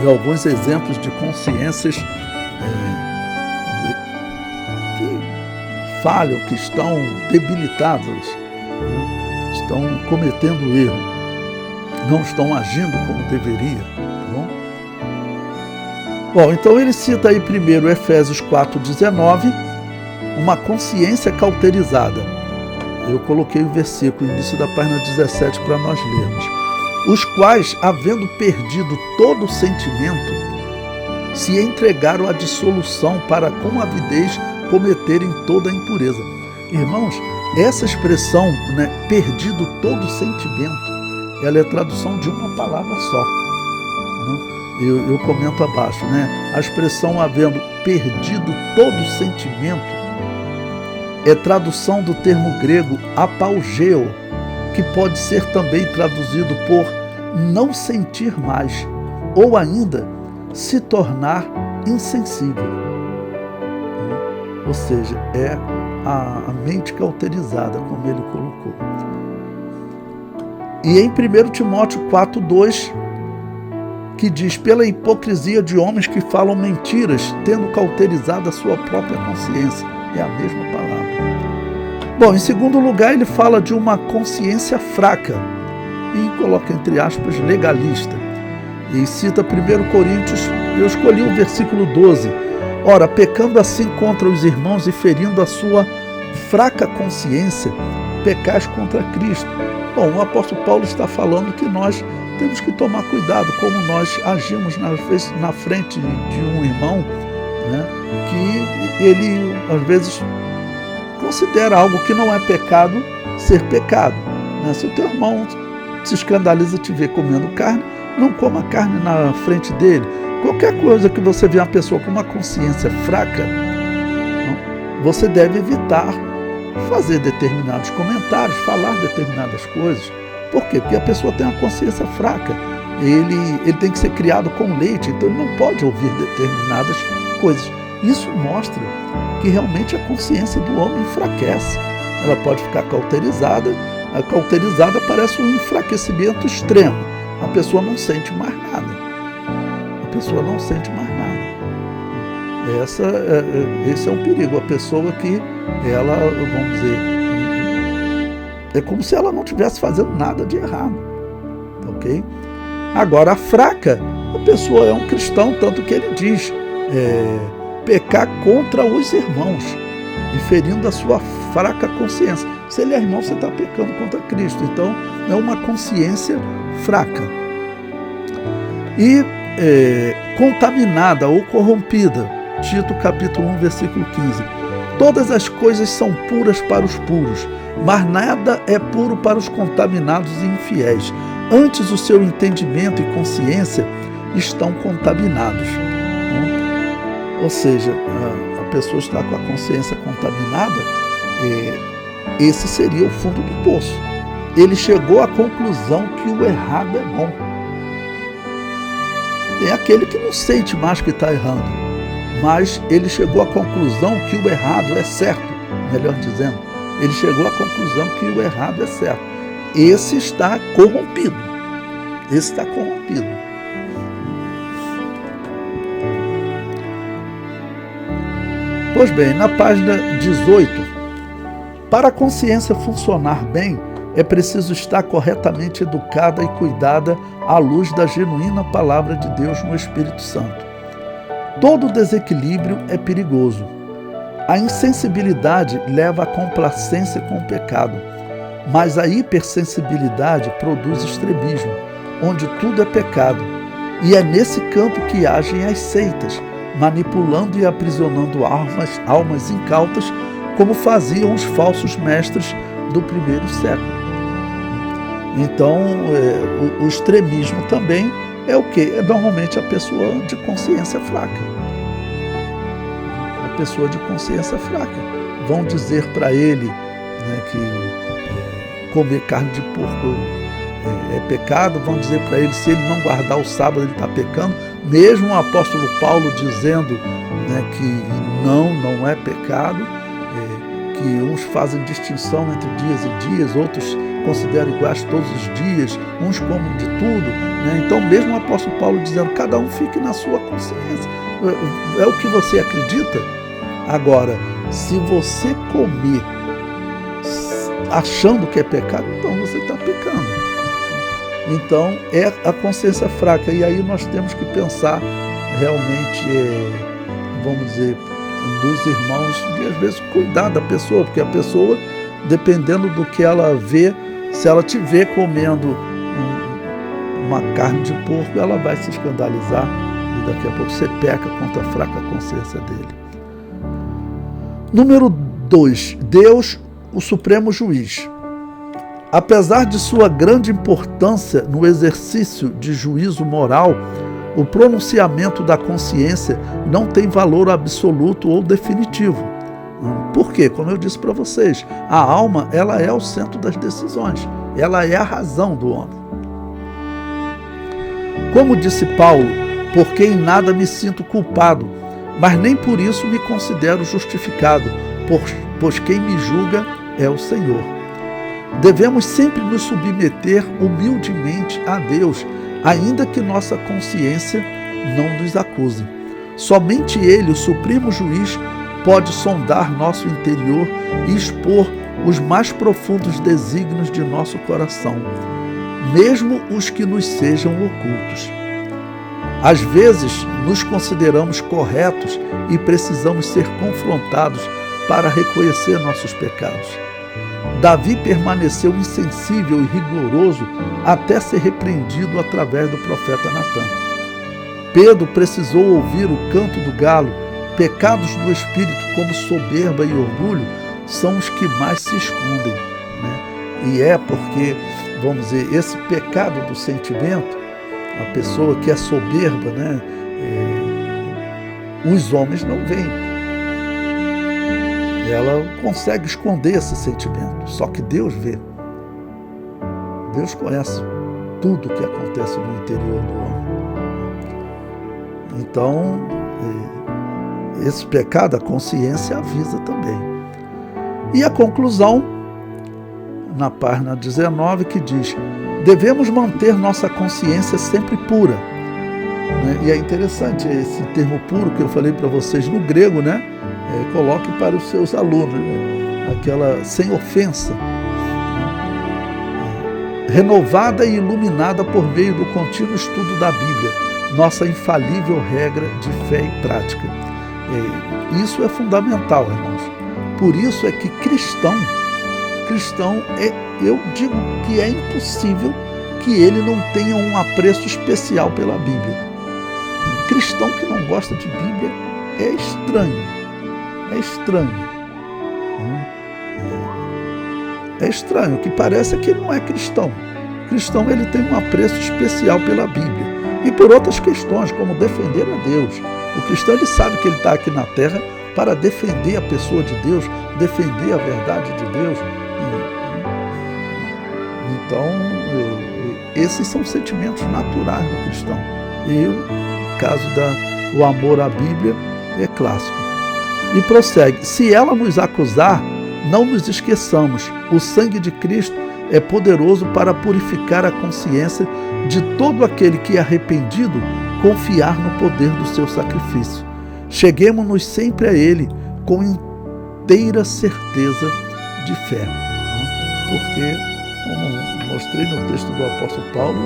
de alguns exemplos de consciências que falham, que estão debilitadas, estão cometendo erro, não estão agindo como deveria. Bom, então ele cita aí primeiro Efésios 4,19, uma consciência cauterizada. Eu coloquei o versículo, início da página 17, para nós lermos. Os quais, havendo perdido todo o sentimento, se entregaram à dissolução para com avidez cometerem toda a impureza. Irmãos, essa expressão, perdido todo o sentimento, ela é a tradução de uma palavra só. Eu comento abaixo, a expressão havendo perdido todo o sentimento é tradução do termo grego apaugeo, que pode ser também traduzido por não sentir mais, ou ainda se tornar insensível. Ou seja, é a mente cauterizada, como ele colocou. E em 1 Timóteo 4,2, que diz: pela hipocrisia de homens que falam mentiras, tendo cauterizado a sua própria consciência. É a mesma palavra. Bom, em segundo lugar, ele fala de uma consciência fraca, e coloca entre aspas legalista. E cita 1 Coríntios, eu escolhi o versículo 12, Ora, pecando assim contra os irmãos e ferindo a sua fraca consciência, pecais contra Cristo. Bom, o apóstolo Paulo está falando que nós temos que tomar cuidado como nós agimos na frente de um irmão, né, que ele, às vezes, considera algo que não é pecado ser pecado. Né? Se o teu irmão se escandaliza te ver comendo carne, não coma carne na frente dele. Qualquer coisa que você vê uma pessoa com uma consciência fraca, você deve evitar fazer determinados comentários, falar determinadas coisas. Por quê? Porque a pessoa tem uma consciência fraca. Ele tem que ser criado com leite, então ele não pode ouvir determinadas coisas. Isso mostra que realmente a consciência do homem enfraquece. Ela pode ficar cauterizada. A cauterizada parece um enfraquecimento extremo. A pessoa não sente mais nada. A pessoa não sente mais nada. Esse é um perigo. A pessoa que ela, vamos dizer, é como se ela não estivesse fazendo nada de errado. Ok? Agora, a fraca, a pessoa é um cristão, tanto que ele diz, pecar contra os irmãos e ferindo a sua fraca consciência. Se ele é irmão, você está pecando contra Cristo. Então, é uma consciência fraca. E contaminada ou corrompida. Tito capítulo 1, versículo 15. Todas as coisas são puras para os puros, mas nada é puro para os contaminados e infiéis. Antes o seu entendimento e consciência estão contaminados. Ou seja, a pessoa está com a consciência contaminada, esse seria o fundo do poço. Ele chegou à conclusão que o errado é bom. É aquele que não sente mais que está errando, mas ele chegou à conclusão que o errado é certo, melhor dizendo. Ele chegou à conclusão que o errado é certo. Esse está corrompido. Esse está corrompido. Pois bem, na página 18, para a consciência funcionar bem, é preciso estar corretamente educada e cuidada à luz da genuína palavra de Deus no Espírito Santo. Todo desequilíbrio é perigoso. A insensibilidade leva à complacência com o pecado, mas a hipersensibilidade produz extremismo, onde tudo é pecado. E é nesse campo que agem as seitas, manipulando e aprisionando almas incautas, como faziam os falsos mestres do primeiro século. Então, o extremismo também é o quê? É normalmente a pessoa de consciência fraca. A pessoa de consciência fraca. Vão dizer para ele, né, que comer carne de porco é pecado, vão dizer para ele, se ele não guardar o sábado, ele está pecando. Mesmo o apóstolo Paulo dizendo, né, que não é pecado, que uns fazem distinção entre dias e dias, outros consideram iguais todos os dias, uns comem de tudo, né? Então mesmo o apóstolo Paulo dizendo, cada um fique na sua consciência, é o que você acredita. Agora, se você comer achando que é pecado, então você está pecando. Então é a consciência fraca, e aí nós temos que pensar realmente, vamos dizer, dos irmãos, de às vezes cuidar da pessoa, porque a pessoa, dependendo do que ela vê, se ela te vê comendo uma carne de porco, ela vai se escandalizar e daqui a pouco você peca contra a fraca consciência dele. Número 2. Deus, o Supremo Juiz. Apesar de sua grande importância no exercício de juízo moral, o pronunciamento da consciência não tem valor absoluto ou definitivo. Por quê? Como eu disse para vocês, a alma, ela é o centro das decisões, ela é a razão do homem. Como disse Paulo, porque em nada me sinto culpado, mas nem por isso me considero justificado, pois quem me julga é o Senhor. Devemos sempre nos submeter humildemente a Deus, ainda que nossa consciência não nos acuse. Somente Ele, o Supremo Juiz, pode sondar nosso interior e expor os mais profundos desígnios de nosso coração, mesmo os que nos sejam ocultos. Às vezes, nos consideramos corretos e precisamos ser confrontados para reconhecer nossos pecados. Davi permaneceu insensível e rigoroso até ser repreendido através do profeta Natã. Pedro precisou ouvir o canto do galo. Pecados do espírito, como soberba e orgulho, são os que mais se escondem, né? E é porque, vamos dizer, esse pecado do sentimento, a pessoa que é soberba, né? Os homens não veem. Ela consegue esconder esse sentimento, só que Deus vê. Deus conhece tudo o que acontece no interior do homem. Então, esse pecado, a consciência avisa também. E a conclusão, na página 19, que diz: devemos manter nossa consciência sempre pura. E é interessante esse termo puro que eu falei para vocês no grego, né? Coloque para os seus alunos, né? Aquela sem ofensa, renovada e iluminada por meio do contínuo estudo da Bíblia, nossa infalível regra de fé e prática. Isso é fundamental, irmãos. Por isso é que cristão eu digo que é impossível que ele não tenha um apreço especial pela Bíblia. Um cristão que não gosta de Bíblia é estranho. É estranho. É estranho, o que parece é que ele não é cristão. O cristão, ele tem um apreço especial pela Bíblia. E por outras questões, como defender a Deus. O cristão, ele sabe que ele está aqui na terra para defender a pessoa de Deus, defender a verdade de Deus. Então, esses são sentimentos naturais do cristão. E o caso do amor à Bíblia é clássico. E prossegue: se ela nos acusar, não nos esqueçamos, o sangue de Cristo é poderoso para purificar a consciência de todo aquele que, arrependido, confiar no poder do seu sacrifício. Cheguemos-nos sempre a Ele com inteira certeza de fé. Porque, como mostrei no texto do apóstolo Paulo,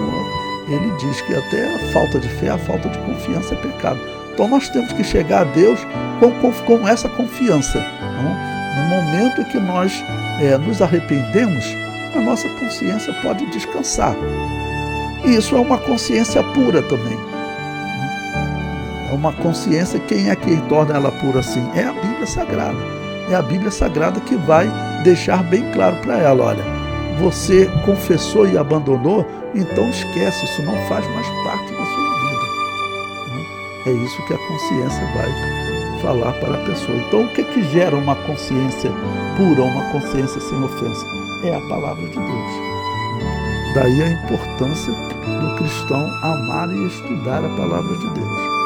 ele diz que até a falta de fé, a falta de confiança é pecado. Então nós temos que chegar a Deus com essa confiança. No momento em que nós nos arrependemos, a nossa consciência pode descansar. E isso é uma consciência pura também. É uma consciência, quem é que torna ela pura assim? É a Bíblia Sagrada. É a Bíblia Sagrada que vai deixar bem claro para ela: olha, você confessou e abandonou, então esquece, isso não faz mais parte da sua vida. É isso que a consciência vai falar para a pessoa. Então, o que gera uma consciência pura, uma consciência sem ofensa? É a palavra de Deus. Daí a importância do cristão amar e estudar a palavra de Deus.